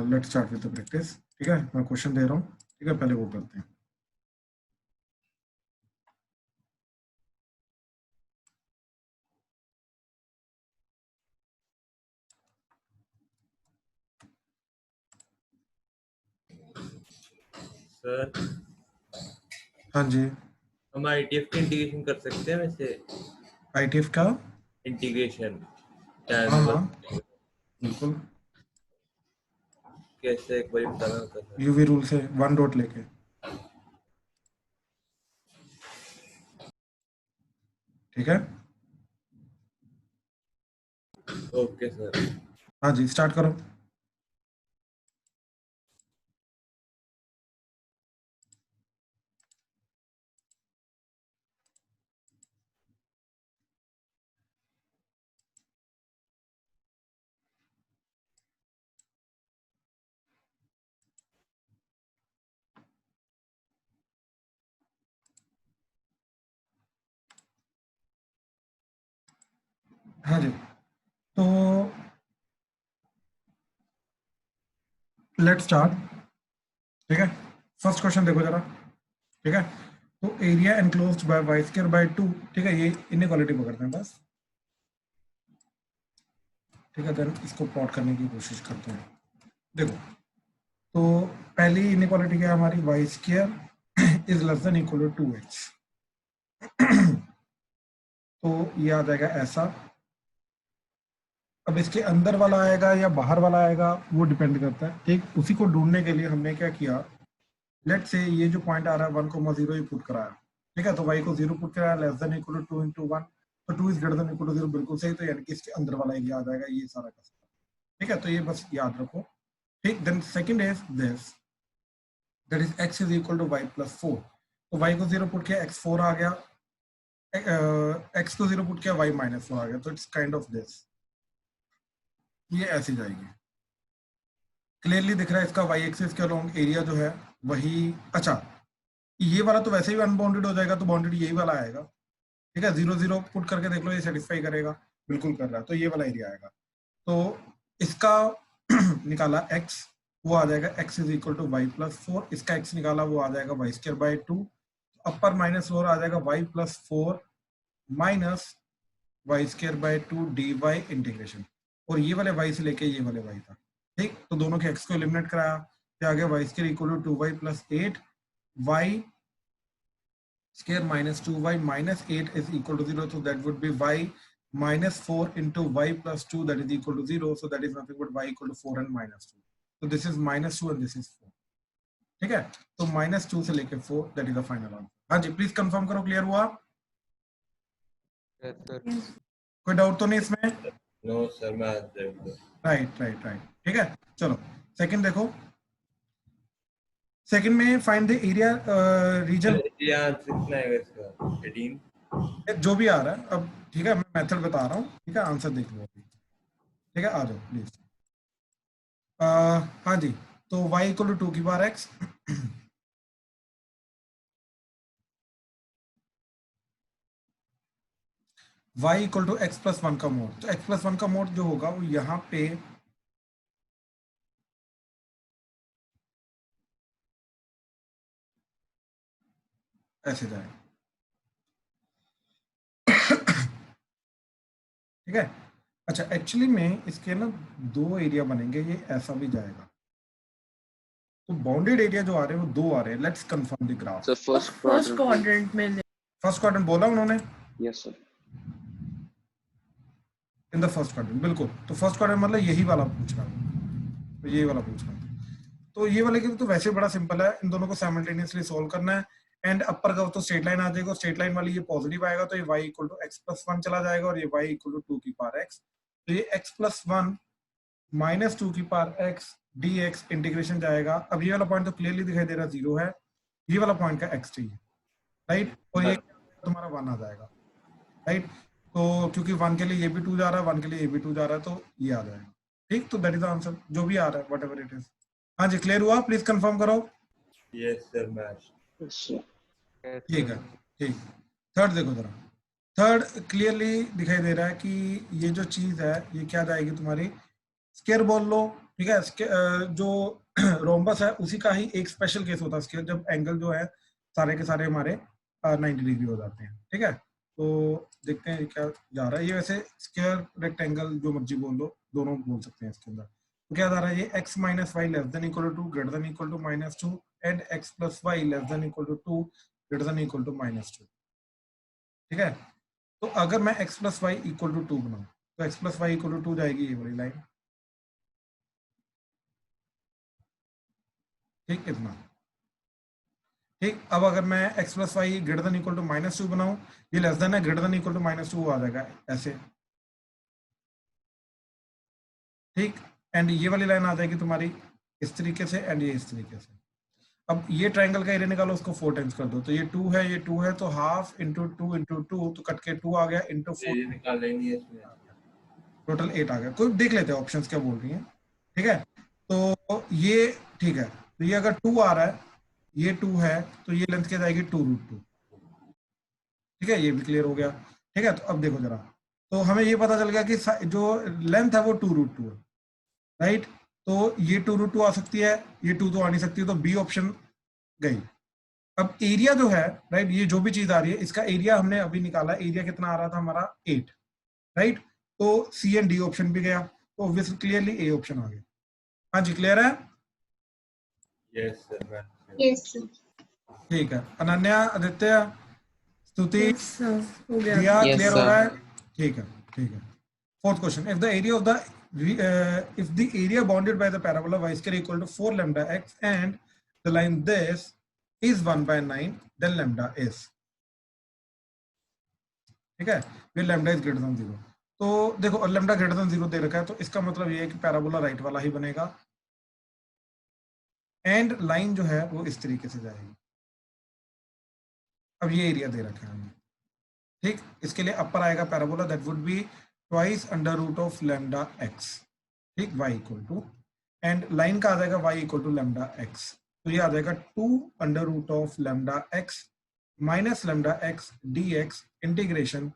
Let's start with the practice. ठीक है, मैं क्वेश्चन दे रहा हूँ, ठीक है, पहले वो करते हैं। सर हाँ जी, हम ITF की इंटीग्रेशन कर सकते हैं वैसे? ITF का इंटीग्रेशन हाँ हाँ बिल्कुल, कैसे, एक बार बताना होता सर। यूवी रूल से 1 डॉट लेके। ठीक है, ओके सर। हाँ जी, स्टार्ट करो। हाँ जी, तो लेट्स स्टार्ट। ठीक है, फर्स्ट क्वेश्चन देखो जरा। ठीक है, तो area enclosed by y square by 2, ठीक है, ये इनइक्वालिटी पकड़ते हैं बस। ठीक है, देन इसको प्लॉट करने की कोशिश करते हैं। देखो, तो पहली इनइक्वालिटी क्या है हमारी, y square is less than equal to 2x। तो ये आ जाएगा ऐसा। अब इसके अंदर वाला आएगा या बाहर वाला आएगा वो डिपेंड करता है। ठीक, उसी को ढूंढने के लिए हमने क्या किया, लेट से ये जो पॉइंट आ रहा है 1,0 ये पुट कराया। ठीक है, तो y को 0 पुट कराया, less than equal to 2 into 1, तो 2 is greater than equal to 0, बिल्कुल सही। तो यानी कि इसके अंदर वाला एरिया आ जाएगा ये सारा का सारा। ठीक है, तो ये बस याद रखो। ठीक, then second is this, that is x is equal to y plus 4। तो y को 0 पुट किया, x 4 आ गया, x को 0 पुट किया, y माइनस 4 आ गया। तो इट्स काइंड ऑफ दिस, ये ऐसी जाएगी। क्लियरली दिख रहा है इसका y एक्सिस के अलोंग एरिया जो है वही। अच्छा, ये वाला तो वैसे ही अनबाउंडेड हो जाएगा, तो बाउंडेड यही वाला आएगा। ठीक है, 0 0 पुट करके देख लो, ये सेटिस्फाई करेगा, बिल्कुल कर रहा है, तो ये वाला एरिया आएगा। तो इसका निकाला x, वो आ जाएगा x is equal to Y plus 4। इसका x निकाला, वो आ जाएगा Y square by 2। Upper minus lower आ जाएगा y plus 4 minus Y square by 2 D Y integration. और ये वाले y से लेके ये वाले y था। ठीक, तो दोनों के x को एलिमिनेट कराया, तो आ गया y square equal to 2y plus 8, y square minus 2y minus 8 is equal to 0, so that would be y minus 4 into y plus 2, that is equal to 0, so that is nothing but y equal to 4 and minus 2. So this is minus 2 and this is 4. ठीक है, तो minus 2 से लेके 4, that is the final answer. हाँ जी, please confirm करो, clear हुआ? कोई डाउट तो नहीं इसमें? नो सर, मैं राइट राइट राइट। ठीक है, चलो सेकंड देखो। सेकंड में find the area region. Area कितना है इसका? 18 जो भी आ रहा है अब। ठीक है, मैं मेथड बता रहा हूँ। ठीक है, आंसर देख लो अभी। ठीक है, आ जाओ प्लीज। हाँ जी, तो y इक्वल टू 2 की power x, y equal to x plus 1 का मोड। तो x प्लस 1 का मोड जो होगा वो यहाँ पे ऐसे जाएगा। ठीक है, अच्छा एक्चुअली में इसके ना दो एरिया बनेंगे, ये ऐसा भी जाएगा। तो बाउंडेड एरिया जो आ रहे हैं वो दो आ रहे हैं। Let's confirm the graph. Sir first quadrant में। फर्स्ट क्वाड्रेंट बोला उन्होंने? Yes sir, in the first quadrant, बिल्कुल। तो फर्स्ट क्वाड्रेंट मतलब यही वाला पूछ रहा हूँ, तो यही वाला पूछ रहा हूँ। तो ये वाले के लिए तो वैसे बड़ा सिंपल है, इन दोनों को साइमल्टेनियसली सोल्व करना है। एंड अपर का तो स्ट्रेट लाइन आ जाएगा, स्ट्रेट लाइन वाली ये पॉजिटिव आएगा, तो ये y equal to x plus 1 चला जाएगा, और ये y इक्वल टू 2 की पावर x। तो ये x प्लस 1 माइनस 2 की पावर x dx इंटीग्रेशन जाएगा। अब ये वाला पॉइंट तो क्लियरली दिखाई दे रहा है 0 है, ये वाला पॉइंट का x चाहिए, राइट। और ये तुम्हारा 1 आ जाएगा, राइट। तो क्योंकि 1 के लिए ये भी 2 जा रहा है, 1 के लिए ये भी 2 जा रहा है, तो ये आ जाएगा। ठीक, तो दैट इज द आंसर, जो भी आ रहा है वट एवर इट इज। हाँ जी, क्लियर हुआ? प्लीज कंफर्म करो। यस सर, मैं ठीक है, ठीक। थर्ड देखो जरा। थर्ड क्लियरली दिखाई दे रहा है कि ये जो चीज है ये क्या जाएगी तुम्हारी, स्क्वायर बोल लो, ठीक है। जो रोम्बस है उसी का ही एक स्पेशल केस होता है इसके, जब एंगल जो है सारे के सारे हमारे 90 डिग्री हो जाते हैं। ठीक है, तो देखते हैं क्या जा रहा है। ये वैसे स्क्वायर रेक्टेंगल जो मर्जी बोल लो, दोनों बोल सकते हैं इसके अंदर। तो क्या जा रहा है, ये x minus Y less than equal to greater than equal to -2 and x plus Y less than equal to 2 greater than equal to -2। ठीक है, तो अगर मैं x plus Y equal to 2 बनाऊं तो x plus Y equal to 2 जाएगी ये वाली लाइन। ठीक, इतना। ठीक, अब अगर मैं x plus y greater than equal to -2 बनाऊं, ये लेस देन है ग्रेटर देन इक्वल टू -2 आ जाएगा ऐसे। ठीक, एंड ये वाली लाइन आ जाएगी तुम्हारी इस तरीके से, एंड ये इस तरीके से। अब ये ट्राइंगल का एरिया निकालो, उसको 4 टाइम्स कर दो, तो ये 2 है, ये 2 है, तो हाफ इंटू 2 इंटू 2, तो कट के 2 आ गया इंटू 4, ये निकाल लेंगे इसमें। टोटल 8 आ गया। कोई देख लेते हैं ऑप्शंस क्या बोल रही हैं। ठीक है, तो ये ठीक है, तो ये अगर 2 आ रहा है, ये 2 है, तो ये लेंथ क्या जाएगी 2√2। ठीक है, ये भी क्लियर हो गया। ठीक है, तो अब देखो जरा, तो हमें ये पता चल गया कि जो लेंथ है वो 2√2 है, राइट। तो ये 2√2 आ सकती है, ये 2 तो आ नहीं सकती, तो बी ऑप्शन गई। अब एरिया जो है, राइट, ये जो भी चीज आ रही है इसका एरिया हमने अभी निकाला, एरिया कितना आ रहा था हमारा 8, राइट। तो सी एंड डी ऑप्शन भी गया, तो ऑब्वियसली क्लियरली ए ऑप्शन आ गया। हाँ जी, क्लियर है? Yes sir. Yes, sir. ठीक है, अनन्या, आदित्य, स्तुति, Yes, sir. हो गया। दिया, Yes, क्लियर हो sir. रहा है? ठीक है, ठीक है। Fourth question, if the area of the if the area bounded by the parabola y square equal to 4 lambda x and the line this is 1/9, then lambda is, ठीक है, फिर lambda is greater than 0। तो देखो, और lambda greater than 0 दे रखा है, तो इसका मतलब ये है कि पैराबोला राइट वाला ही बनेगा, एंड लाइन जो है वो इस तरीके से जाएगी। अब ये एरिया दे रखा है हमें। ठीक, इसके लिए अपर आएगा parabola, that would be twice under root of lambda x. ठीक, y equal to, and line का आ जाएगा y equal to lambda x, तो ये आ जाएगा 2 under root of lambda x minus lambda x D x integration.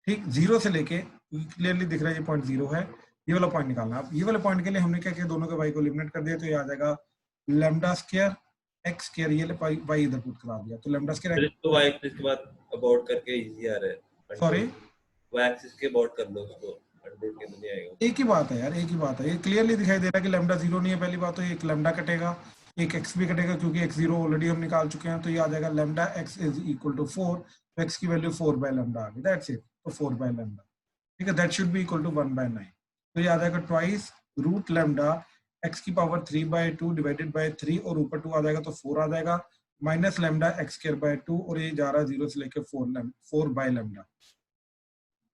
ठीक, 0 से लेके, क्लियरली दिख रहा है ये पॉइंट 0 है, ये वाला पॉइंट निकालना। अब ये वाले पॉइंट के लिए हमने क्या किया, दोनों के y को एलिमिनेट कर दिया, तो ये आ जाएगा लैम्डा स्क्वायर एक्स स्क्वायर, ये y इधर पुट करा दिया, तो लैम्डा स्क्वायर तो y एक्सिस के बाद अबाउट करके इजी आ रहा है। सॉरी, y एक्सिस के अबाउट कर लो उसको, 100 के नहीं आएगा। एक ही बात है यार, एक ही बात है, ये क्लियरली दिखाई दे रहा है कि लैम्डा 0 नहीं है। पहली बात तो एक लैम्डा कटेगा, एक x भी कटेगा, क्योंकि x 0 ऑलरेडी हम निकाल चुके हैं, तो ये आ जाएगा lambda x is equal to 4, तो x की वैल्यू 4/लैम्डा आ गई, दैट्स इट। तो 4/लैम्डा, ठीक है, that should be equal to 1/9। तो ये आ जाएगा ट्वाइस रूट लैम्डा x की पावर 3/2 डिवाइडेड बाय 3, और ऊपर 2 आ जाएगा तो 4 आ जाएगा, minus lambda x square by 2, और ये जा रहा है 0 से लेकर 4/लैम्डा।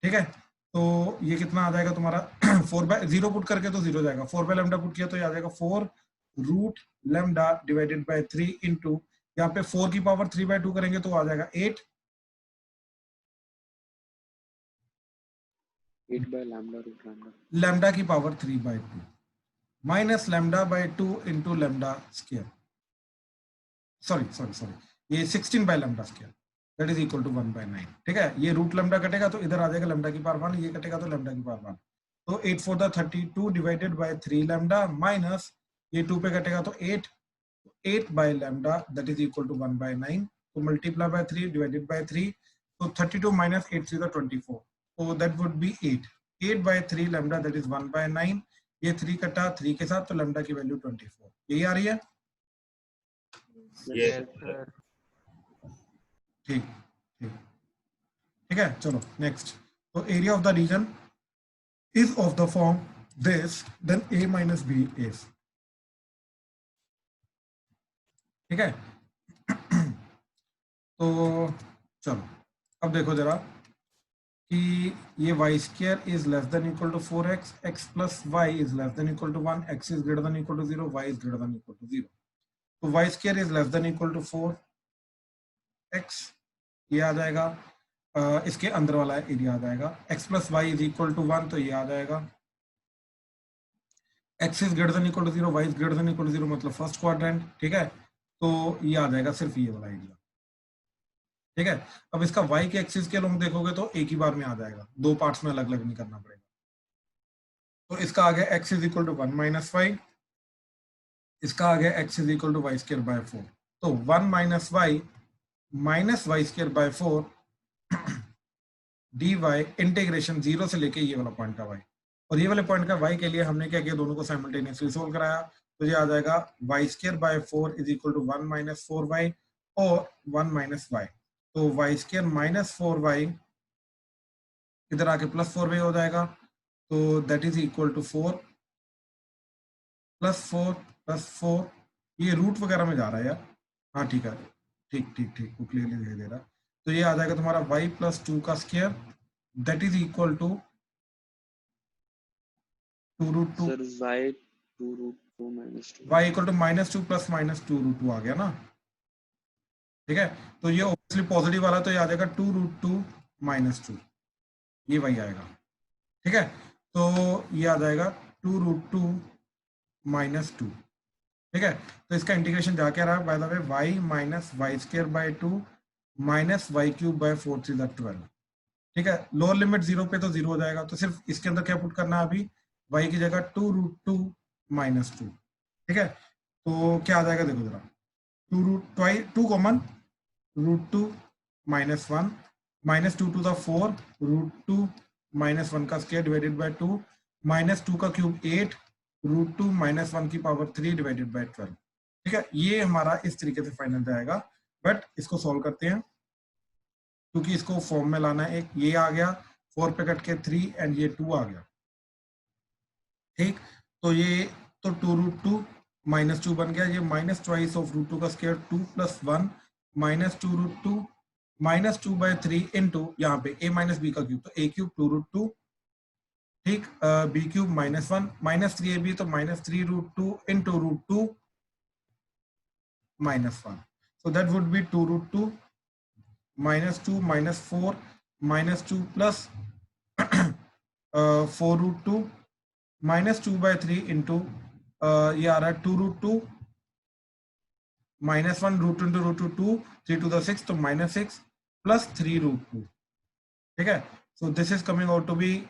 ठीक है, तो ये कितना आ जाएगा तुम्हारा 4/0 पुट करके तो 0 जाएगा, 4/लैम्डा पुट किया तो ये आ जाएगा 4 root lambda divided by 3 into, यहाँ पे 4 की पावर 3/2 करेंगे तो आ जाएगा 8 8/लैम्डा रूट लैम्डा। लैम्डा की power 3/2 minus lambda by 2 into lambda square, sorry, ये 16/लैम्डा square, that is equal to 1/9। ठीक है, ये रूट लैम्डा कटेगा तो इधर आ जाएगा लैम्डा की पावर 1, ये कटेगा तो लैम्डा की पावर 1, तो 8 4 32 डिवाइडेड बाय 3 लैम्डा, माइनस ये 2 पे कटेगा तो 8/लैम्डा, दैट इज इक्वल टू 1/9, तो मल्टीप्लाई बाय 3 डिवाइडेड बाय 3, तो 32 माइनस 8 3 24, तो that would B 8/3 lambda, that is 1/9। ये 3 कटा 3 के साथ, तो लैम्डा की वैल्यू 24, यही आ रही है। Yes, ठीक ठीक ठीक है, चलो नेक्स्ट। तो area of the region is of the form this, then a minus B is, ठीक है। तो चलो अब देखो जरा कि ये y square is less than equal to 4x, x plus y is less than equal to 1, x is greater than equal to 0, y is greater than equal to 0। तो y square is less than equal to 4x, ये आ जाएगा, इसके अंदर वाला area आ जाएगा, x plus y is equal to 1, तो ये आ जाएगा, x is greater than equal to 0, y is greater than equal to 0, मतलब फर्स्ट क्वाड्रेंट। ठीक है, तो ये आ जाएगा सिर्फ ये वाला एरिया। ठीक है, अब इसका y के एक्सिस के लोग देखोगे तो एक ही बार में आ जाएगा, 2 पार्ट्स में अलग अलग नहीं करना पड़ेगा। तो इसका आ गया x is equal to 1 minus y, इसका आ गया x is equal to y square by 4। तो 1 minus y square by 4 dy integration 0 से लेके ये वाला पॉइंट का y, और ये वाले पॉइंट का y के लिए हमने क्या किया, दोनों को साइमल्टेनियसली सोल्व कराया। तो ये आ जाएगा y square by 4 is equal to 1 minus 4y और 1 माइनस वाई। तो वाई स्क्र माइनस 4y इधर आके प्लस 4y हो जाएगा, तो that is equal to 4 plus 4 plus 4, ये रूट वगैरह में जा रहा है यार, हाँ ठीक है, ठीक ठीक ठीक, वो क्लियरली दिखाई दे रहा है। तो ये आ जाएगा तुम्हारा y प्लस 2 का square that is equal to 2 root 2, sir y 2 root 2 minus 2 y equal to minus 2 plus minus 2 root 2 आ गया ना, ठीक है। तो ये ऑब्वियसली पॉजिटिव वाला, तो ये आ जाएगा 2 रूट 2 माइनस 2, ये वही आएगा, ठीक है। तो ये आ जाएगा 2 रूट 2 माइनस 2, ठीक है। तो इसका इंटीग्रेशन जा क्या रहा है, by the way y minus y square by 2 minus y cube by 4 3 12, ठीक है। लोअर लिमिट 0 पे तो 0 हो जाएगा, तो सिर्फ इसके अंदर क्या पुट करना है अभी, y की जगह 2 रूट 2 माइनस 2, ठीक है। तो क्या आ जाएगा देखो जरा, 2 root 2 common, root 2 minus 1 minus 2 to the 4 root 2 minus 1 का स्क्वायर डिवाइडेड बाय 2 माइनस 2 का क्यूब 8 रूट 2 माइनस 1 की पावर 3 डिवाइडेड बाय 12, ठीक है। ये हमारा इस तरीके से फाइनल जाएगा, बट इसको सॉल्व करते हैं क्योंकि इसको फॉर्म में लाना है। एक ये आ गया 4 पे कट के 3 एंड ये 2 आ गया, ठीक। तो ये तो 2 रूट 2 माइनस 2 बन गया, ये माइनस ट्वाइस ऑफ रूट 2 का square 2 plus 1 minus 2 root 2 minus 2 by 3 into यहाँ पे a माइनस बी का क्यूब, तो a क्यूब 2 रूट 2, ठीक, B cube minus 1 minus 3ab, तो minus 3 root 2 into root 2 minus 1, so that would be 2 root 2 minus 2 minus 4 minus 2 plus 4 root 2 minus 2 by 3 into ये आ रहा है 2 root 2 minus 1 root into root 2 3 to the 6, तो minus 6 plus 3 root 2, ठीक है। so this is coming out to be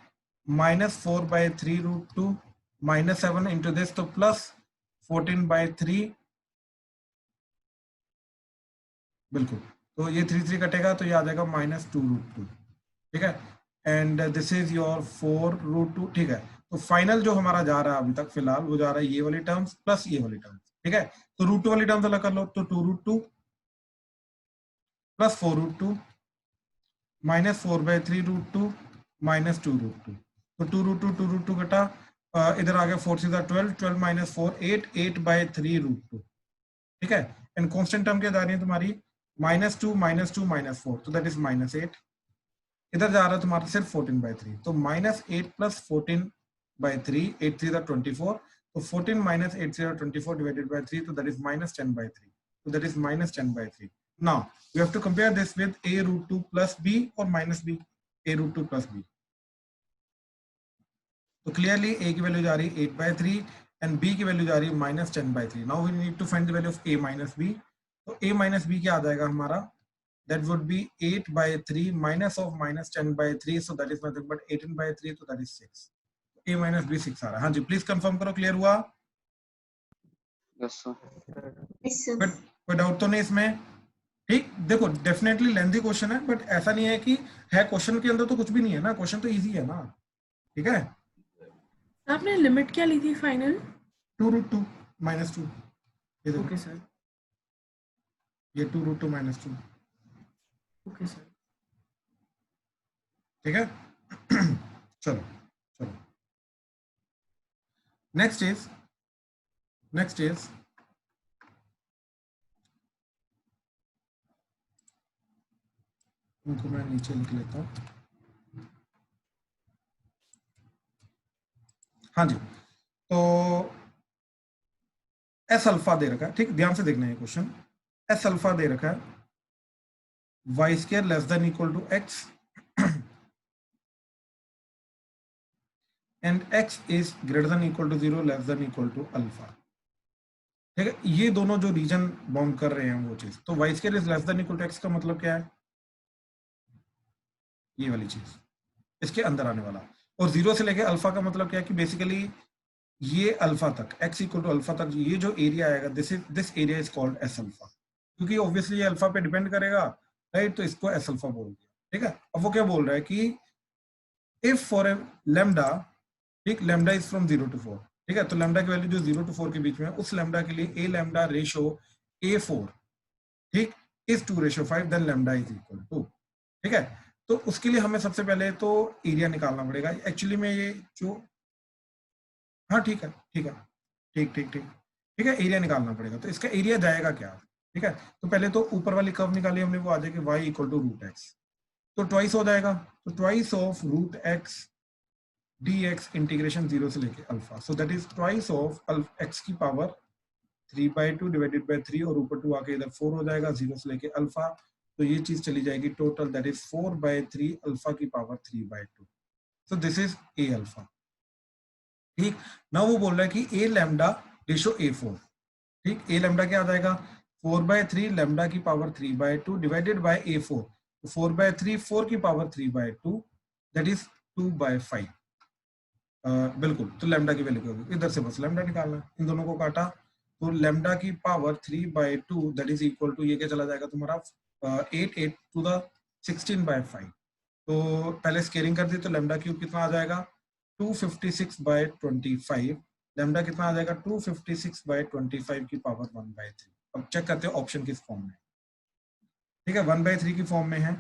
minus 4 by 3 root 2 minus 7 into this, तो plus 14 by 3, बिल्कुल। तो ये 3 3 कटेगा, तो ये आ जाएगा माइनस 2 रूट 2, ठीक है। And this is your 4 root 2, ठीक है। तो फाइनल जो हमारा जा रहा है अभी तक फिलहाल वो जा रहा है ये वाली टर्म्स प्लस ये वाली टर्म्स, ठीक है। तो रूट 2 वाली टर्म्स अलग कर लो, तो 2 root 2 plus 4 root 2 minus 4 by 3 root 2 minus 2 root 2, तो 2 रूट 2 कटा, इधर आ गया 4 सीधा 12 12 माइनस 4 8 8 बाय 3 रूट 2, ठीक है। एंड कांस्टेंट टर्म क्या जा रही है तुम्हारी, माइनस 2 माइनस 2 माइनस 4, तो दैट इज माइनस 8, इधर जा रहा है तुम्हारा सिर्फ 14 बाई 3, तो माइनस 8 प्लस 14 बाई 3 8 3 24, तो 14 माइनस 8 0 24 डिवाइडेड बाई 3, तो दैट इज माइनस 10 बाई 3, तो that is minus 10 by 3। Now we have to compare this with a root 2 plus b और minus b, a root 2 plus b, तो clearly a की value जा रही है 8 by 3 and b की value जा रही है minus 10 by 3। Now we need to find the value of a minus b, तो a माइनस b क्या आ जाएगा हमारा, that would be 8 by 3 minus of minus 10 by 3, so that is nothing but 18 by 3, so that is 6, a minus b 6 आ रहा है। हाँ जी please confirm करो, clear हुआ? यस सर कोई डाउट तो नहीं इसमें? ठीक, देखो डेफिनेटली लेंथी क्वेश्चन है, बट ऐसा नहीं है कि है क्वेश्चन के अंदर तो कुछ भी नहीं है ना, क्वेश्चन तो इजी है ना, ठीक है। आपने लिमिट क्या ली थी final? 2 root 2 minus 2, okay sir, ये 2 रूट 2 माइनस 2, ओके सर। ठीक है। चलो चलो नेक्स्ट इज उनको मैं नीचे लिख लेता हूं। हाँ जी, तो एस अल्फा दे रखा है, ठीक, ध्यान से देखना है क्वेश्चन। एस अल्फा दे रखा है y square less than equal to x and x is greater than equal to 0 less than equal to alpha, ठीक है। ये दोनों जो रीजन बाउंड कर रहे हैं वो चीज, तो y square is less than equal to x का मतलब क्या है, ये वाली चीज इसके अंदर आने वाला। और 0 से लेके अल्फा का मतलब क्या है कि बेसिकली ये अल्फा तक x इक्वल टू अल्फा तक ये जो एरिया आएगा this area is called S alpha, क्योंकि ऑब्वियसली ये अल्फा पे डिपेंड करेगा, राइट? तो इसको एस अल्फा बोल दिया, ठीक है। अब वो क्या बोल रहा है कि इफ फॉर ए लेमडा, ठीक, लेमडा इज फ्रॉम 0 to 4, ठीक है, तो लेमडा की वैल्यू जो 0 to 4 के बीच में है, उस लेमडा के लिए ए लेमडा रेशो A4, ठीक, is 2:5, then lambda is equal to, ठीक है। तो उसके लिए हमें सबसे पहले तो एरिया निकालना पड़ेगा। एक्चुअली में ये जो, हाँ ठीक है, ठीक है, ठीक ठीक ठीक ठीक है, एरिया निकालना पड़ेगा। तो इसका एरिया जाएगा क्या, ठीक है। तो पहले तो ऊपर वाली कर्व निकाली हमने, वो आ जाएगी y equal to root x, तो ट्वाइस हो जाएगा, तो twice of root x dx integration 0 से लेके alpha, so that is twice of x की पावर 3/2 डिवाइडेड बाय 3, और ऊपर 2 आके इधर 4 हो जाएगा 0 से लेके अल्फा, तो ये चीज चली जाएगी टोटल, दैट इज 4/3 अल्फा की power 3/2, so this is a alpha, ठीक। ना वो बोल रहा है कि a लैम्डा रेशो A4, ठीक, a लैम्डा क्या आ जाएगा 4/3 लैम्डा की पावर 3/2 डिवाइडेड बाय A4, तो 4/3 4 की पावर 3/2, दैट इज 2/5, बिल्कुल। तो लैम्डा की वैल्यू क्या होगी, इधर से बस लैम्डा निकालना है, इन दोनों को काटा, तो लैम्डा की power 3/2 that is equal to, ये क्या चला जाएगा तुम्हारा 8 to the 16/5, तो पहले स्केलिंग कर दी, तो लैम्डा क्यूब कितना आ जाएगा 256/25, लैम्डा कितना आ जाएगा 256/25 की पावर 1/3। अब चेक करते हैं ऑप्शन किस फॉर्म में, ठीक है, 1/3 की फॉर्म में है,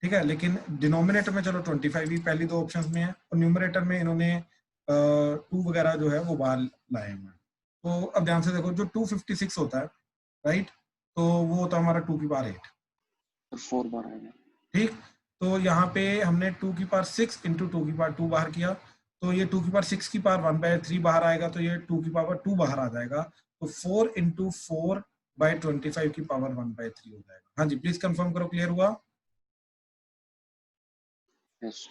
ठीक है, लेकिन डिनोमिनेटर में चलो 25 ही पहली दो ऑप्शंस में है, और न्यूमरेटर में इन्होंने 2 वगैरह जो है वो बाहर लाए हुए हैं। तो अब ध्यान से देखो, जो 256 होता है, राइट, तो वो होता है हमारा 2 की पावर 8, 4 बार आएगा। ठीक। तो यहाँ पे हमने 2 की पावर 6 इंटू 2 की पावर 2 बाहर किया, तो ये 2 की पावर 6 की पावर 1/3 बाहर आएगा, तो ये 2 की पावर 2 बाहर आ जाएगा, तो 4 इंटू 4/25 की पावर 1/3 हो जाएगा। हाँ जी, प्लीज कंफर्म करो, क्लियर हुआ? यस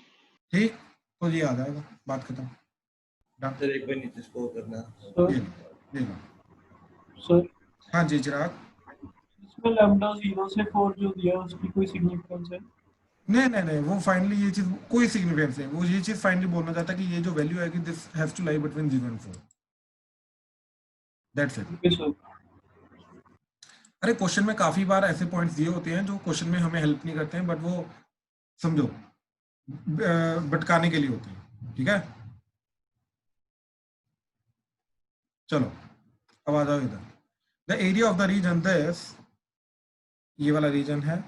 ठीक, तो ये आ जाएगा, बात खत्म, डन। सर एक बार नीचे स्क्रॉल करना। ये लो, ये लो। सर हाँ जी चिराग। इसमें लैम्डा 0 से 4 जो दिया उसकी कोई सिग्निफिकेंस है? नहीं नहीं नहीं, वो फाइनली ये चीज कोई सिग्निफिकेंस नहीं, वो ये चीज फाइनली बोलना चाहता है कि ये जो वैल्यू आएगी this has to lie between 0 and 4, that's it. Okay sir. अरे क्वेश्चन में काफी बार ऐसे पॉइंट्स दिए होते हैं जो क्वेश्चन में हमें हेल्प नहीं करते हैं, बट वो समझो भटकाने के लिए होते हैं, ठीक है। चलो अब आ जाओ इधर, the area of the region this, ये वाला रीजन है,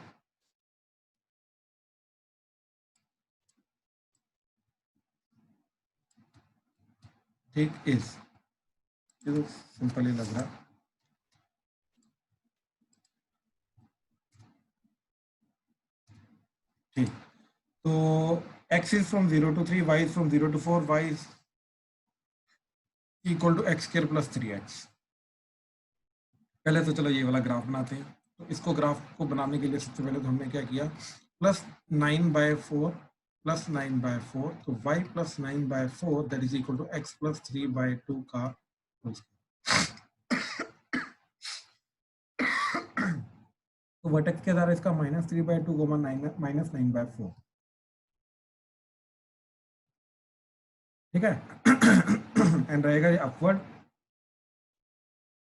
ठीक, इज, ये तो सिंपल ही लग रहा है, ठीक। तो x is from 0 to 3, y is from 0 to 4, y is equal to x square plus 3x। पहले तो चलो ये वाला ग्राफ बनाते हैं, तो इसको ग्राफ को बनाने के लिए सबसे पहले तो हमने क्या किया, +9/4 +9/4, तो y +9/4 that is equal to x +3/2 का होल स्क्वायर। तो वर्टेक्स क्या जा रहा है इसका -3/2 -9/4, ठीक है। एंड रहेगा ये अपवर्ड,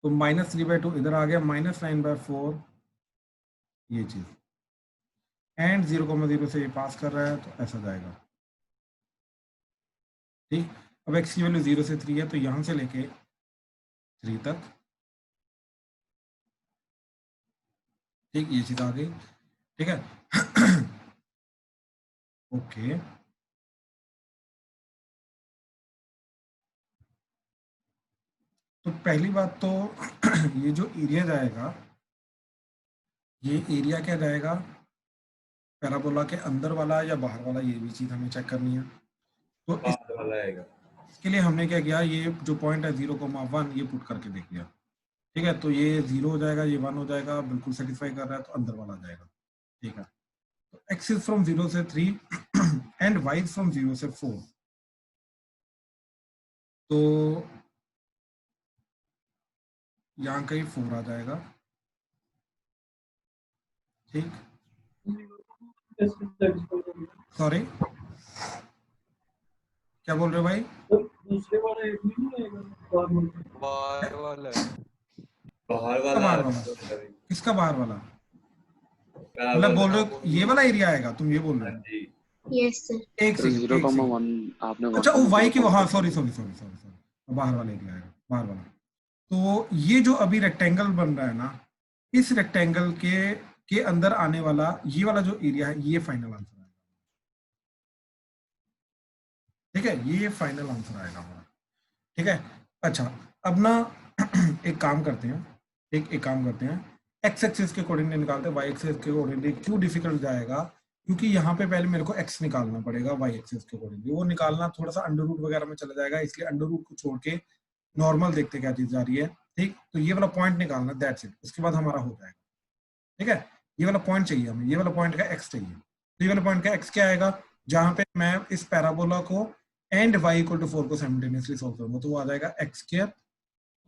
तो -3/2 इधर आ गया, -9/4 ये चीज, एंड 0,0 से ये पास कर रहा है, तो ऐसा जाएगा, ठीक। अब x की वैल्यू 0 से 3 है, तो यहां से लेके 3 तक, ठीक, ये चीज आ गई, ठीक है। ओके, तो पहली बात तो ये जो एरिया जाएगा, ये एरिया क्या जाएगा, पैराबोला के अंदर वाला या बाहर वाला, ये भी चीज हमें चेक करनी है। तो बाहर वाला आएगा। इसके लिए हमने क्या किया, ये जो पॉइंट है 0,1 ये पुट करके देख लिया, ठीक है। तो ये 0 हो जाएगा, ये 1 हो जाएगा, बिल्कुल सेटिस्फाई कर रहा है, तो अंदर वाला जाएगा, ठीक है। तो x इज फ्रॉम 0 से 3 एंड y इज फ्रॉम 0 से 4, तो यहाँ कहीं 4 आ जाएगा, ठीक। सॉरी, क्या बोल रहे हो भाई? तो दूसरे वाला एक भी नहीं आएगा नॉर्मल का? बाहर वाला है। बाहर किसका वाला बाहर वाला? किसका बाहर वाला? मतलब बोल रहे हो ये वाला एरिया आएगा, तुम ये बोल रहे हाँ हो? जी। Yes sir. एक सर सेकंड, 0,1 आपने अच्छा वो वाई की, हाँ 1,0 sorry sorry sorry sorry sorry, बाहर वाला एरिया आएगा, बाहर वाला। तो ये जो अभी रेक्टेंगल बन रहा है ना, इस रेक्टेंगल के अंदर आने वाला ये वाला जो एरिया है, ये फाइनल आंसर आएगा। ठीक है, ये फाइनल आंसर आएगा हमारा। ठीक है, अच्छा अब ना एक काम करते हैं, एक काम करते हैं, एक्स एक्सिस के कोऑर्डिनेट निकालते हैं, वाई एक्सिस के कोऑर्डिनेट। क्यों डिफिकल्ट जाएगा? क्योंकि यहाँ पे पहले मेरे को एक्स निकालना पड़ेगा, वाई एक्सिस के कोऑर्डिनेट वो निकालना थोड़ा सा अंडर रूट वगैरह में चला जाएगा, इसलिए अंडर रूट को छोड़ के नॉर्मल देखते क्या चीज जा रही है। ठीक, तो ये वाला पॉइंट निकालना, दैट्स इट, उसके बाद हमारा हो जाएगा। ठीक है, ये वाला पॉइंट चाहिए हमें, ये वाला पॉइंट का एक्स चाहिए। तो ये वाला पॉइंट का एक्स क्या आएगा? जहां पे मैं इस पैराबोला को एंड y इक्वल टू 4 को साइमल्टेनियसली सॉल्व करूंगा, तो वो आ जाएगा x square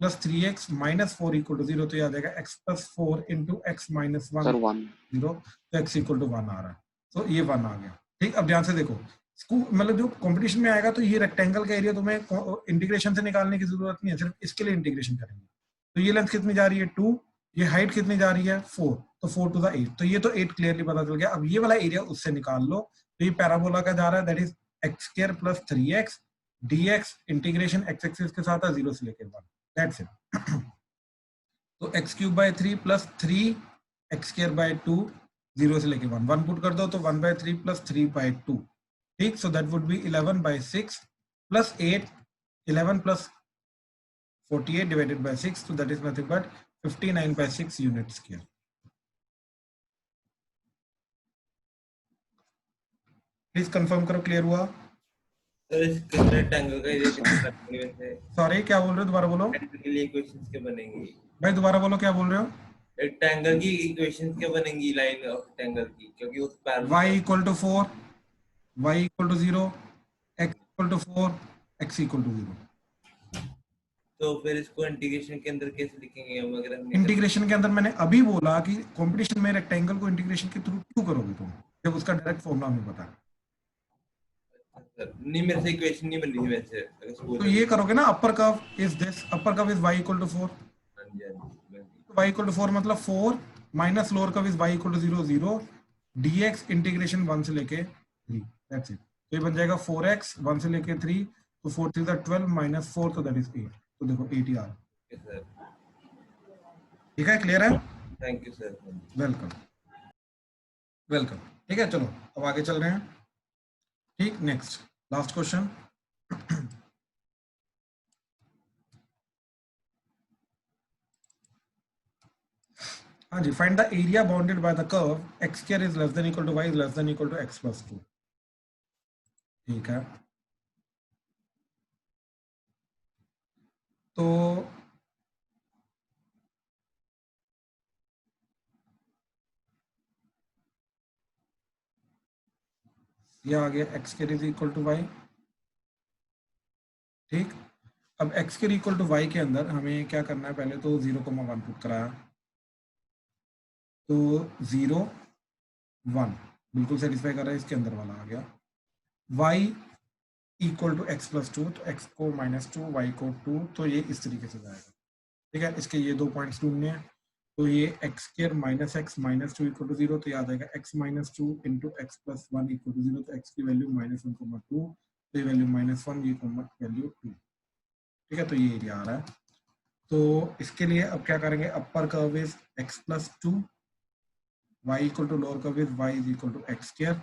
plus 3x minus 4 equal to 0, तो ये आ जाएगा x प्लस 4 इंटू एक्स माइनस 1 सर 1 0, तो x इक्वल टू 1 आ रहा है। तो ये 1 आ गया। ठीक, अब ध्यान से देखो, मतलब जो कंपटीशन में आएगा तो ये रेक्टेंगल का एरिया तुम्हें इंटीग्रेशन से निकालने की जरूरत नहीं है, सिर्फ इसके लिए इंटीग्रेशन करेंगे। तो ये लेंथ कितनी जा रही है 2, ये हाइट कितनी जा रही है 4, तो 4 टू द 8, तो ये तो 8 क्लियरली पता चल गया। अब ये वाला एरिया उससे निकाल लो, तो ये पैराबोला का जा रहा है, that is x square plus 3x dx integration x axis के साथ है 0 से लेकर 1, दैट्स इट। तो x cube by 3 plus 3 x square by 2 0 से लेकर 1, 1 पुट कर दो तो 1 बाय 3 प्लस 3 बाय 2। ठीक, so that would be 11 by 6 plus 8, 11 plus 48 divided by 6, so that is nothing but 59 by 6 unit square. Please confirm करो, clear हुआ? Sir इस rectangle का एरिया कितना बनेगा वैसे? सॉरी क्या बोल रहे हो, दोबारा बोलो रेक्टेंगल के लिए इक्वेशंस क्या बनेंगी? भाई, दोबारा बोलो क्या बोल रहे हो? रेक्टेंगल की इक्वेशंस क्या बनेंगी लाइन ऑफ रेक्टेंगल की, क्योंकि वो parallel y equal to 4, y equal to 0, x equal to 4, x equal to 0। तो फिर इसको इंटीग्रेशन के अंदर कैसे लिखेंगे हम, अगर हमने इंटीग्रेशन के अंदर मैंने अभी बोला कि कंपटीशन में रेक्टेंगल को इंटीग्रेशन के थ्रू क्यों करोगे तुम, जब उसका डायरेक्ट फॉर्मूला हमें पता है। नहीं, मेरे से इक्वेशन नहीं बन रही वैसे, अगर सपोज तो ये करोगे ना, upper curve is this, upper curve is y equal to 4, हाँ जी, हाँ जी, y इक्वल टू 4 मतलब 4 minus lower curve is y equal to 0 0 dx integration 1 से लेके 3, दैट्स इट। तो ये बन जाएगा 4x 1 से लेके 3, तो 4 3 12 माइनस 4, तो दैट इज 8, तो देखो 8 ही आ रहा है। सर ठीक है, क्लियर है? Thank you sir. Welcome welcome. ठीक है, चलो अब आगे चल रहे हैं। ठीक, नेक्स्ट लास्ट क्वेश्चन। हाँ जी, find the area bounded by the curve X square is less than equal to Y is less than equal to x plus 2। ठीक है, तो ये आ गया X square is equal to Y. ठीक, अब X square equal to Y के अंदर हमें क्या करना है, पहले तो 0,1 पुट कराया, तो 0 1 बिल्कुल सेटिस्फाई कर रहा है, इसके अंदर वाला आ गया। y equal to x plus 2, तो x को -2 y को 2, तो ये इस तरीके से जाएगा। ठीक है, इसके ये दो पॉइंट्स ढूंढने हैं, तो ये x square minus x minus 2 equal to 0, तो याद आएगा x minus 2 into x plus 1 equal to 0, तो x की वैल्यू -1,2, तो ये वैल्यू -1, ये वैल्यू 2। ठीक है, तो ये एरिया आ रहा है। तो इसके लिए अब क्या करेंगे, upper curve is x plus 2, y equal to lower curve is y is equal to x square,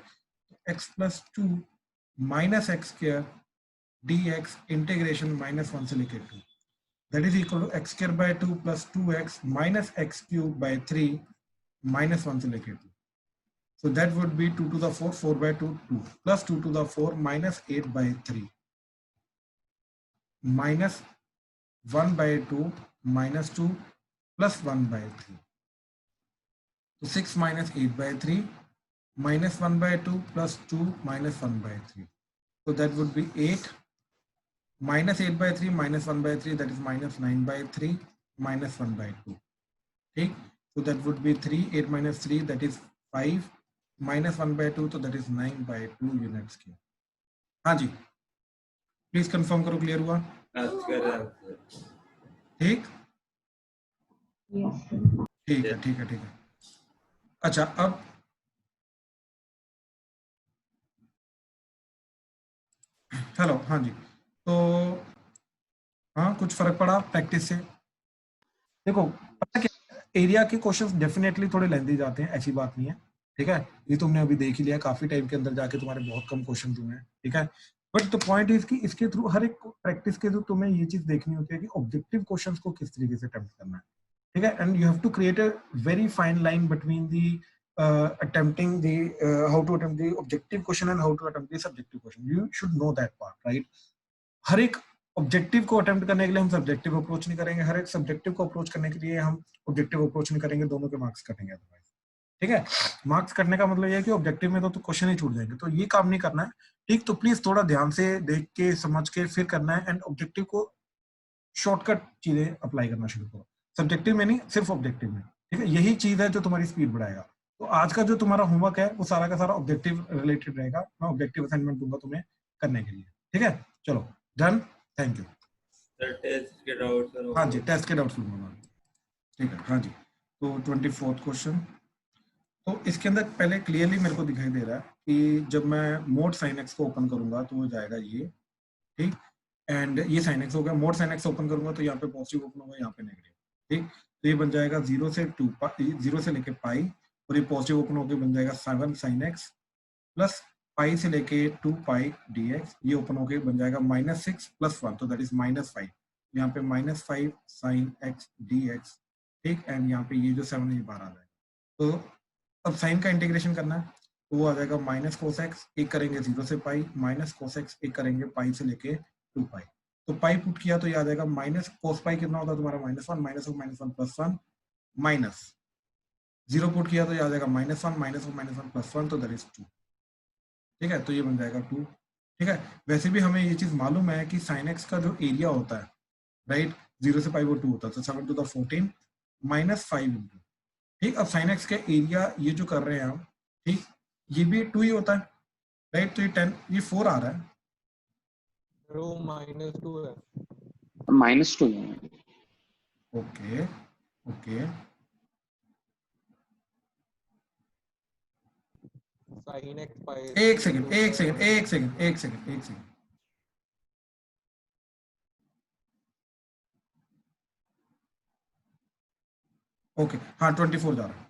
x plus 2 minus x square dx integration -1 से लेकर 2, that is equal to x square by 2 plus 2x minus x cube by 3 minus 1 से लेकर 2. So that would be 2 to the 4, 4 by 2, 2 plus 2 to the 4 minus 8 by 3 minus 1 by 2 minus 2 plus 1 by 3. So 6 minus 8 by 3 minus 1 by 2 plus 2 minus 1 by 3. So that would be 8 minus 8 by 3 minus 1 by 3, that is minus 9 by 3 minus 1 by 2. ठीक, so that would be 3, 8 minus 3, that is 5 minus 1 by 2, so that is 9 by 2 units square. हाँ जी, please confirm करो, clear हुआ? ठीक ठीक है, ठीक है, ठीक है। अच्छा, अब हेलो, हाँ जी, तो हाँ, कुछ फर्क पड़ा प्रैक्टिस से? देखो, पता क्या, एरिया के क्वेश्चंस डेफिनेटली थोड़े लेंथी जाते हैं, ऐसी बात नहीं है, ठीक है, ये तुमने अभी देख ही लिया, काफी टाइम के अंदर जाके तुम्हारे बहुत कम क्वेश्चन हुए हैं, ठीक है, बट द पॉइंट इज कि इसके थ्रू हर एक प्रैक्टिस के थ्रू तुम्हें ये चीज देखनी होती है कि ऑब्जेक्टिव क्वेश्चंस को किस तरीके से अटेम्प्ट करना है, ठीक है, and you have to create a very fine line between the attempting the how to attempt the objective question and how to attempt the subjective question. You should know that part, right? हर एक objective को attempt करने के लिए हम subjective approach नहीं करेंगे, हर एक subjective को अप्रोच करने के लिए हम ऑब्जेक्टिव अप्रोच नहीं करेंगे, दोनों के मार्क्स कटेंगे अदरवाइज, ठीक है। मार्क्स कटने का मतलब ये है कि ऑब्जेक्टिव में तो क्वेश्चन ही छूट जाएंगे, तो ये काम नहीं करना है, ठीक। तो प्लीज थोड़ा ध्यान से देख के समझ के फिर करना है, एंड ऑब्जेक्टिव को शॉर्टकट चीजें अप्लाई करना शुरू करो, सब्जेक्टिव में नहीं, सिर्फ ऑब्जेक्टिव में, ठीक है। यही चीज है जो तुम्हारी स्पीड बढ़ाएगा। तो आज का जो तुम्हारा होमवर्क है वो सारा का सारा ऑब्जेक्टिव रिलेटेड रहेगा, मैं ऑब्जेक्टिव असाइनमेंट दूंगा तुम्हें करने के लिए, ठीक है। चलो, डन, थैंक यू। टेस्ट के डाउट्स, हाँ जी, टेस्ट के डाउट्स लूंगा, ठीक है। हाँ जी, तो 24th क्वेश्चन, तो इसके अंदर पहले क्लियरली मेरे को दिखाई दे रहा है कि जब मैं मोड साइन एक्स को ओपन करूंगा तो वो जाएगा ये, ठीक, एंड ये साइन एक्स हो गया, मोड साइन एक्स ओपन करूंगा तो यहाँ पे पॉजिटिव ओपन होगा, यहाँ पे नेगेटिव, ठीक। तो ये बन जाएगा 0 से 2 पाई, 0 से लेके पाई, और ये पॉजिटिव ओपन होकर बन जाएगा 7 साइन एक्स प्लस पाई से लेके 2 पाई डी एक्स, ये ओपन होकर बन जाएगा -6 + 1, तो दैट इज -5, यहाँ पे -5 साइन एक्स डी एक्स, ठीक, एंड यहाँ पे ये जो 7 ये बाहर आ जाएगा। तो अब साइन का इंटीग्रेशन करना है, तो वो आ जाएगा माइनस कोस एक्स, एक करेंगे 0 से पाई, माइनस कोस एक्स एक करेंगे पाई से लेके 2 पाई, तो पाई पुट किया तो ये आ जाएगा माइनस कोस पाई कितना होता है तुम्हारा -1, -1 + 1 माइनस 0 पुट किया तो ये आ जाएगा -1, -1 + 1, तो दैट इज 2, ठीक है। तो ये बन जाएगा 2, ठीक है। वैसे भी हमें ये चीज मालूम है कि साइन एक्स का जो एरिया होता है, राइट, 0 से पाई वो 2 होता है, तो 7 to the 14 -5 इंटू, ठीक। अब साइन एक्स का एरिया ये जो कर रहे हैं हम, ठीक, ये भी 2 ही होता है, राइट, तो ये 10, ये 4 आ रहा है, -2 है, -2 है। ओके ओके, sin x पाई, एक सेकंड, ओके, हाँ 24 जा रहा है,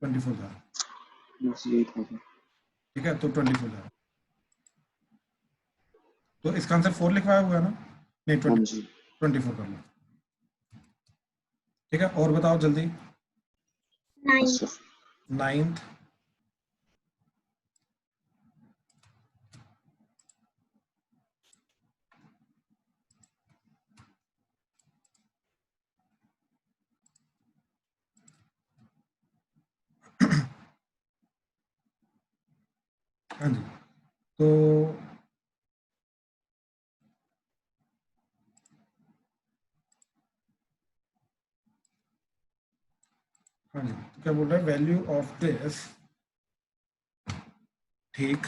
24 जा रहा है, बस यही था। ठीक है, तो 24 जा रहा है, तो इसका आंसर 4 लिखवाया हुआ है ना, नहीं 24 कर लो, ठीक है। और बताओ जल्दी, 9th, हाँ जी, तो हाँ जी, तो क्या बोल रहा है, वैल्यू ऑफ दिस, ठीक,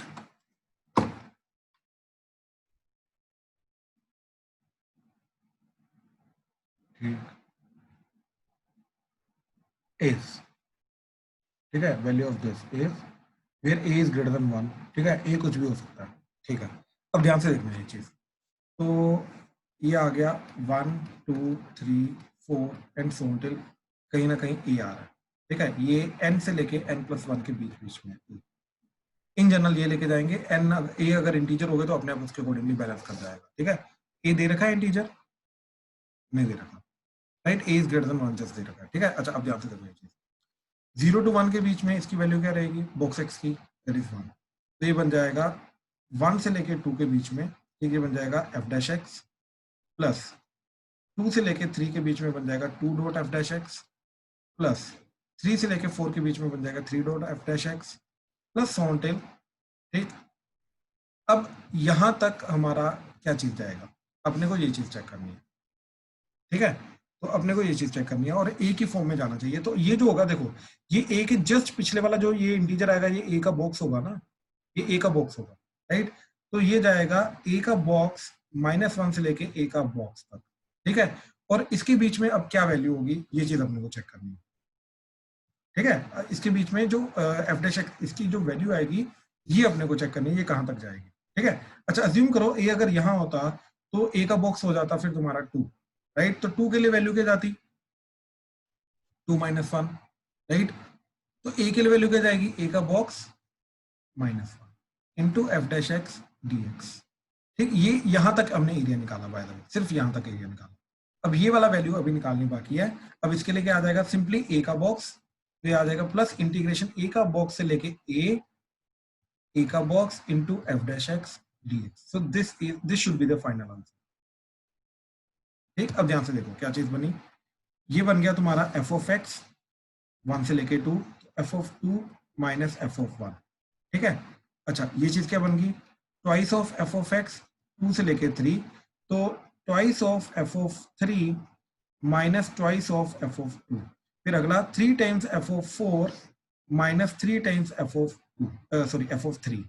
ठीक इज, ठीक है, value of this is where a is greater than 1, ठीक है, ए कुछ भी हो सकता है, ठीक है। अब ध्यान से देखना ये चीज, तो ये आ गया 1 2 3 4 एंड सो टिल कहीं ना कहीं ए आ रहा है, ठीक है, ये n से लेके n+1 के बीच में, इन जनरल ये लेके जाएंगे, n ए अगर इंटीजर हो गए तो अपने आप उसके अकॉर्डिंगली बैलेंस कर जाएगा, ठीक है। ए दे रखा है इंटीजर, नहीं दे रखा, right, A is greater than 1 just they रखा है, ठीक है। अच्छा, अब ध्यान से देखो ये चीज, 0 to 1 के बीच में इसकी वैल्यू क्या रहेगी, बॉक्स एक्स की, दैट इज 1, तो ये बन जाएगा 1 से लेके 2 के बीच में, ठीक, ये बन जाएगा f' प्लस 2 से लेके 3 के बीच में बन जाएगा 2.f' प्लस 3 से लेके 4 के बीच में बन जाएगा 3.f' प्लस सो टिल, ठीक। अब यहां तक हमारा क्या चीज जाएगा, अपने को ये चीज चेक करनी है, ठीक है, तो अपने को ये चीज चेक करनी है और ए की फॉर्म में जाना चाहिए। तो ये जो होगा, देखो ये ए के जस्ट पिछले वाला जो ये इंटीजर आएगा, ये ए का बॉक्स होगा ना, ये ए का बॉक्स होगा, राइट। तो ये जाएगा ए का बॉक्स -1 से लेके ए का बॉक्स तक, ठीक है। और इसके बीच में अब क्या वैल्यू होगी, ये चीज अपने को चेक करनी है, ठीक है। इसके बीच में जो एफ डैश एक्स इसकी जो वैल्यू आएगी ये अपने को चेक करनी है, ये कहां तक जाएगी, ठीक है। अच्छा अज्यूम करो ए अगर यहाँ होता तो ए का बॉक्स हो जाता फिर तुम्हारा 2, राइट। तो 2 के लिए वैल्यू क्या जाती, 2 - 1, राइट। तो ए के लिए वैल्यू क्या जाएगी, ए का box -1 into F dash x D x, ठीक। ये यहां तक हमने एरिया निकाला, बाय द वे सिर्फ यहां तक एरिया निकाला। अब ये वाला वैल्यू अभी निकालनी बाकी है। अब इसके लिए क्या आ जाएगा, सिंपली ए का बॉक्स, तो ये आ जाएगा प्लस इंटीग्रेशन ए का बॉक्स से लेके ए का box into F dash x D x. So this should be the final answer, ठीक। अब ध्यान से देखो क्या चीज बनी, ये बन गया तुम्हारा एफ ऑफ एक्स 1 से लेके 2, F of 2 minus F of 1, ठीक है। अच्छा ये चीज क्या बन गई, twice of F of x 2 से लेके 3, तो twice of F of 3 minus twice of F of 2, फिर अगला 3 times F of 4 minus 3 times F of 2, sorry F of 3,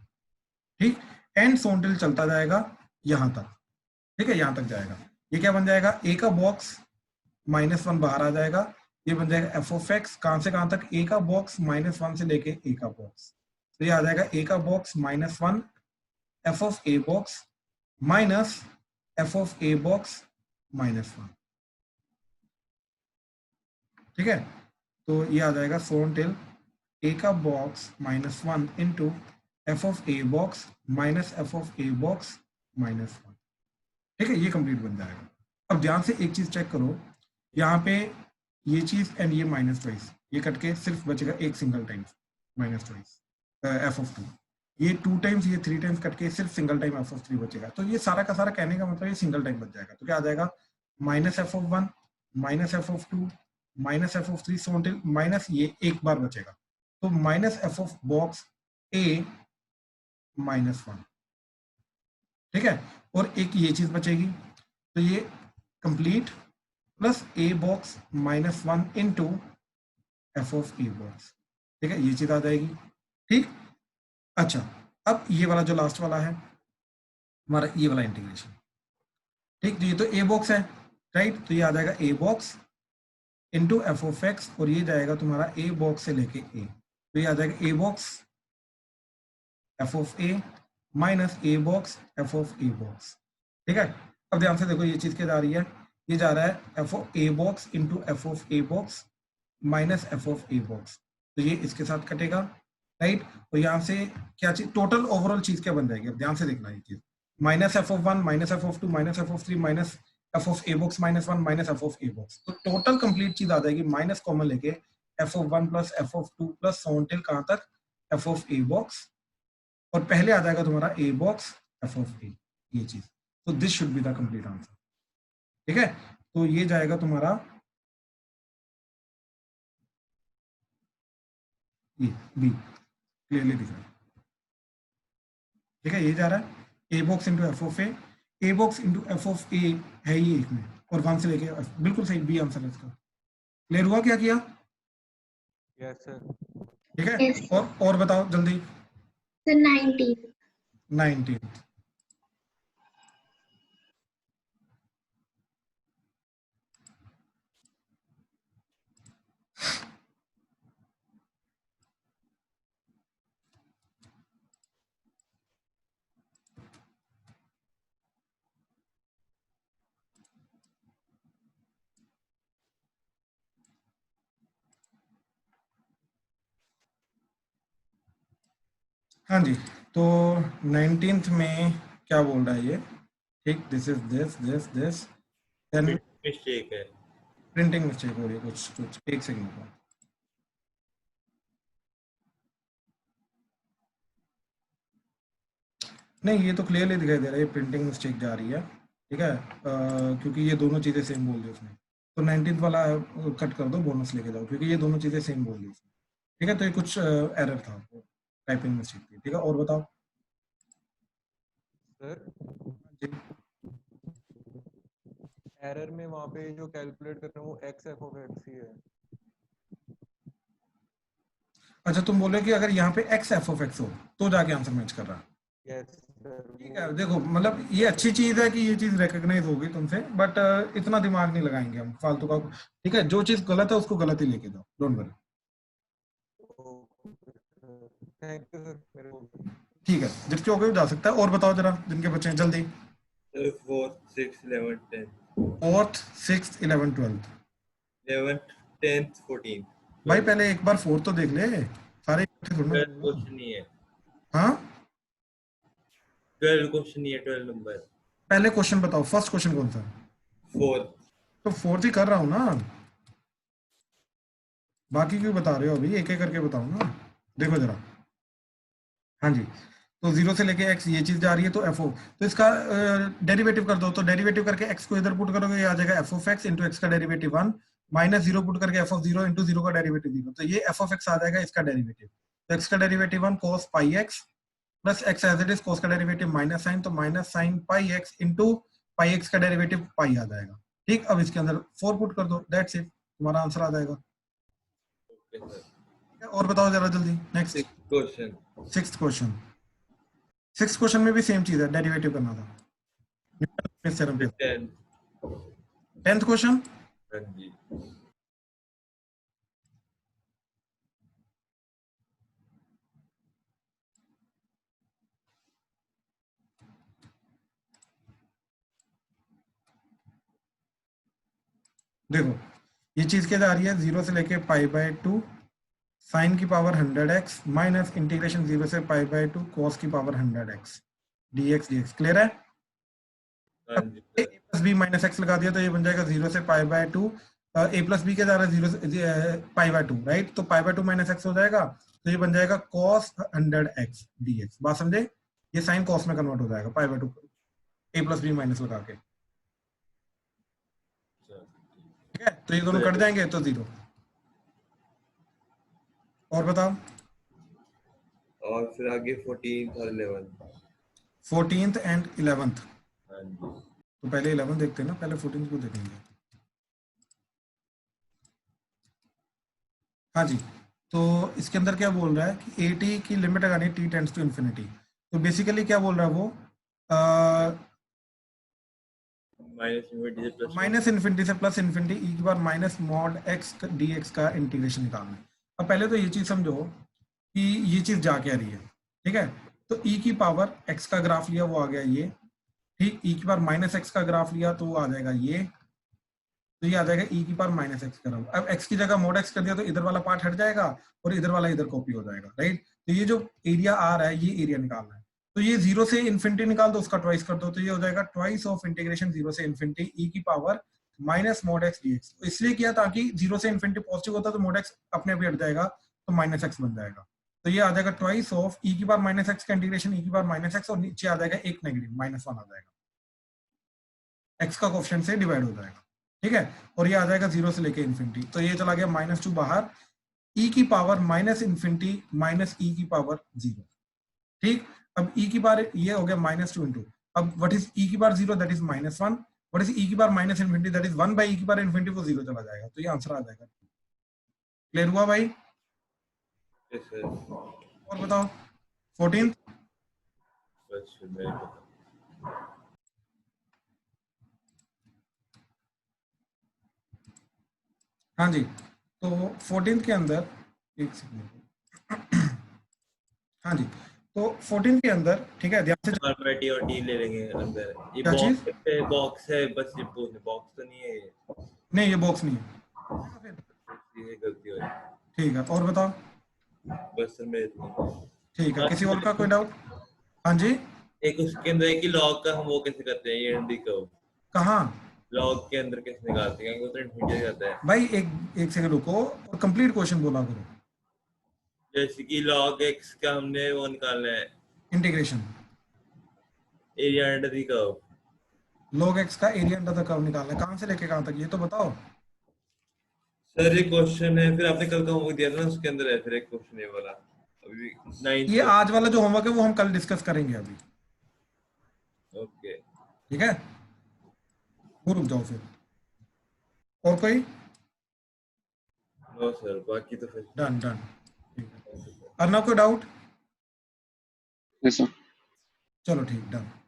ठीक। एंड सो टिल चलता जाएगा यहां तक, ठीक है, यहां तक जाएगा। ये क्या बन जाएगा, ए का बॉक्स -1 बाहर आ जाएगा, ये बन जाएगा एफ ऑफ एक्स कहां से कहां तक, ए का बॉक्स -1 से लेके ए का बॉक्स, तो ये आ जाएगा ए का box -1 F of A box minus F of A box -1, ठीक है। तो ये आ जाएगा सो टिल ए का box -1 into F of A box minus F of A box -1, ठीक है। ये कंप्लीट बन जाएगा। अब ध्यान से एक चीज चेक करो, यहाँ पे ये चीज एंड ये -2 ये कट के सिर्फ बचेगा एक सिंगल टाइम्स -2 एफ ऑफ 2, ये 2 टाइम्स ये 3 टाइम्स कट के सिर्फ सिंगल टाइम एफ ऑफ 3 बचेगा। तो ये सारा का सारा कहने का मतलब ये सिंगल टाइम बच जाएगा। तो क्या आ जाएगा, minus F of 1 minus F of 2 minus F of 3 so till minus ये एक बार बचेगा, तो माइनस एफ ऑफ बॉक्स ए -1, ठीक है। और एक ये चीज बचेगी, तो ये complete plus a box -1 into F of A box, ठीक है, ये चीज आ जाएगी, ठीक। अच्छा अब ये वाला जो लास्ट वाला है हमारा, ये वाला इंटीग्रेशन, ठीक। तो ये तो ए बॉक्स है, राइट, तो ये आ जाएगा ए box into F of x, और ये जाएगा तुम्हारा ए बॉक्स से लेके ए, तो ये आ जाएगा a box F of A minus a box F of A box, ठीक है। अब ध्यान से देखो ये चीज क्या जा रही है, ये जा रहा है F of A box into F of A box minus F of A box, तो ये इसके साथ कटेगा, राइट। और यहाँ से क्या चीज टोटल ओवरऑल चीज क्या बन जाएगी, अब ध्यान से देखना ये चीज, minus F of 1 minus F of 2 minus F of 3 minus F of A box -1 minus F of A box, तो टोटल कंप्लीट चीज आ जाएगी माइनस कॉमन लेके F of 1 plus F of 2 plus so till कहां तक F of A box, और पहले आ जाएगा तुम्हारा ए बॉक्स एफ ऑफ ए, ये चीज। तो this should be the complete answer, ठीक है। तो ये जाएगा तुम्हारा ये बी, क्लियरली दिख रहा है, ठीक है। ये जा रहा है A box into F of A box into F of A है ये एक में, और 1 से लेके बिल्कुल सही बी आंसर है इसका। क्लियर हुआ क्या किया? Yes sir. ठीक है, Yes. और बताओ जल्दी। सर 19 हाँ जी, तो 19th में क्या बोल रहा है ये, ठीक, this is this then mistake है। प्रिंटिंग मिस्टेक हो रही है कुछ एक सेकंड को। नहीं ये तो क्लियरली दिखाई दे रहा है, ये प्रिंटिंग मिस्टेक जा रही है, ठीक है, क्योंकि ये दोनों चीजें सेम बोल दी उसने। तो 19th वाला कट कर दो, बोनस लेके जाओ, क्योंकि ये दोनों चीजें सेम बोल दी उसने, ठीक है। तो ये कुछ एरर था, टाइपिंग मिस्टेक थी, ठीक है। और बताओ सर जी। एरर में वहाँ पे जो कैलकुलेट कर रहे हैं वो एक्स एफ ऑफ एक्स ही है। अच्छा तुम बोले कि अगर यहाँ पे एक्स एफ ऑफ एक्स हो तो जाके आंसर मैच कर रहा है। यस ठीक है, देखो मतलब ये अच्छी चीज है कि ये चीज रिकॉग्नाइज होगी तुमसे, बट इतना दिमाग नहीं लगाएंगे हम फालतू का। ठीक है, जो चीज गलत है उसको गलत ही लेके जाओ, don't worry. Thank you sir, मेरे को ठीक है, जिसके हो गए जा सकता है। और बताओ जरा जिनके बच्चे हैं जल्दी। Fourth, six, 11, 10, fourth, six, 11, 12। 11, 10, 14। भाई पहले एक बार फोर्थ तो देख ले, सारे इकट्ठे थोड़ा ना 12 बोलना। क्वेश्चन नहीं है, हाँ, 12 क्वेश्चन नहीं है, 12 नंबर। पहले क्वेश्चन बताओ, फर्स्ट क्वेश्चन कौन सा है? फोर्थ। तो फोर्थ ही कर रहा हूँ ना, बाकी क्यों बता रहे हो? अभी एक एक करके बताओ ना। देखो जरा, हाँ जी, तो जीरो से लेके एक्स ये चीज जा रही है, तो एफ ओ, तो इसका डेरिवेटिव कर दो। तो डेरिवेटिव करके एक्स को इधर पुट करोगे, ये आ जाएगा F of x into x का डेरिवेटिव 1, माइनस जीरो पुट करके F of zero into zero का डेरिवेटिव 0। तो ये एफ ऑफ एक्स आ जाएगा, इसका डेरिवेटिव। तो एक्स का derivative 1 cos pi x plus x as it is, cos का डेरिवेटिव माइनस साइन, तो minus sine pi x into pi x का डेरिवेटिव पाई आ जाएगा। ठीक, अब इसके अंदर 4 पुट कर दो, दैट्स इट, तुम्हारा आंसर आ जाएगा। और बताओ जरा जल्दी, next question. Sixth question. Six question में भी सेम चीज है, डेरिवेटिव करना था। न्यूटन थ्योरम पे 10। 10th question. हाँ जी। देखो ये चीज क्या जा रही है, जीरो से लेके पाई बाय 2 साइन की power 100x minus integration zero से पाई बाय 2 कॉस की power 100x dx dx। Clear है? हाँ जी a plus b minus x लगा दिया तो ये बन जाएगा जीरो से pi by 2, a plus b के जा रहा है जीरो से पाई बाय 2, राइट? तो पाई बाय 2 माइनस एक्स हो जाएगा, तो ये बन जाएगा cos 100x dx। बात समझे? ये साइन कॉस में कन्वर्ट हो जाएगा pi by 2, a plus b minus लगा के। ठीक है, तो ये दोनों कट जाएंगे तो जीरो। और बताओ, और फिर आगे 14th और 11th। 14th and 11th। हाँ जी। तो पहले 11 देखते हैं ना, पहले 14th को देखेंगे। हाँ जी, तो इसके अंदर क्या बोल रहा है कि ए टी की लिमिट लगानी टी टेंड्स टू इन्फिनिटी। तो बेसिकली क्या बोल रहा है वो, माइनस इन्फिनिटी से प्लस इन्फिनिटी ई की बार minus mod X D X का इंटीग्रेशन निकालना है। अब पहले तो ये चीज समझो कि ये चीज जा क्या रही है। ठीक है, तो ई की पावर एक्स का ग्राफ लिया, वो आ गया ये। ठीक, ई की पावर माइनस एक्स का ग्राफ लिया तो वो आ जाएगा ये। तो ये आ जाएगा ई की पावर माइनस एक्स ग्राफ। अब एक्स की जगह मोड एक्स कर दिया तो इधर वाला पार्ट हट जाएगा और इधर वाला इधर कॉपी हो जाएगा, राइट? तो ये जो एरिया आ रहा है ये एरिया निकालना है। तो ये जीरो से इन्फिनिटी निकाल दो, उसका ट्वाइस कर दो, तो ये हो जाएगा ट्वाइस ऑफ इंटीग्रेशन जीरो से इन्फिनिटी ई की power minus mod X D x. इसलिए किया ताकि जीरो से इन्फिनिटी पॉजिटिव होता तो मॉड एक्स अपने आप हट जाएगा, तो माइनस एक्स बन जाएगा। तो ये आ जाएगा ट्वाइस ऑफ ई की पावर माइनस एक्स का इंटीग्रेशन ई की पावर माइनस एक्स, और नीचे आ जाएगा एक नेगेटिव -1 आ जाएगा, एक्स का कोएफिशिएंट से डिवाइड हो जाएगा। ठीक है, और ये आ जाएगा जीरो से लेके इन्फिनिटी, तो ये चला गया -2 बाहर, ई की पावर माइनस इन्फिनिटी माइनस ई की पावर 0। ठीक, अब ई की पावर ये हो गया -2 इंटू, अब व्हाट इज ई की power 0, that is -1, what is E की power minus infinity, that is 1 by E की पावर इन्फिनिटी, वो 0 चला जाएगा, तो ये आंसर आ जाएगा। क्लियर हुआ भाई? Yes, sir. और बताओ 14th। बस फिर मेरे को हाँ जी, तो 14th के अंदर एक सेकंड। हाँ जी, तो 14th के अंदर, ठीक है, ध्यान से R/T और T ले लेंगे अंदर। ये क्या चीज? बॉक्स है, बस ये बॉक्स तो नहीं है ये। नहीं, ये बॉक्स नहीं है। ये गलती हो रही है। ठीक है, और बताओ। बस सर मेरे इतना। ठीक है, किसी और का कोई डाउट? हाँ जी, एक उसके अंदर है कि लॉग का हम वो कैसे करते हैं, ये एंडी कर्व कहाँ? लॉग के अंदर कैसे निकालते हैं, क्योंकि वो तो इन्फिनिटी जाता है। भाई एक सेकंड रुको और कंप्लीट क्वेश्चन बोला करो। जैसे कि log x का हमने वो निकालना है, integration area under the curve. log x का एरिया अंडर द कर्व निकालना है, कहाँ से लेके कहाँ तक, ये तो बताओ। सर ये क्वेश्चन है, फिर आपने कल का होमवर्क दिया था ना, उसके अंदर है फिर एक क्वेश्चन ये वाला, अभी 9th ये आज वाला जो होमवर्क है वो हम कल डिस्कस करेंगे अभी। ओके। ठीक है, वो रुक जाओ फिर। और कोई? नो सर, बाकी तो फिर डन डन। ठीक है, अर्नव कोई डाउट? Yes, sir. चलो ठीक, डन।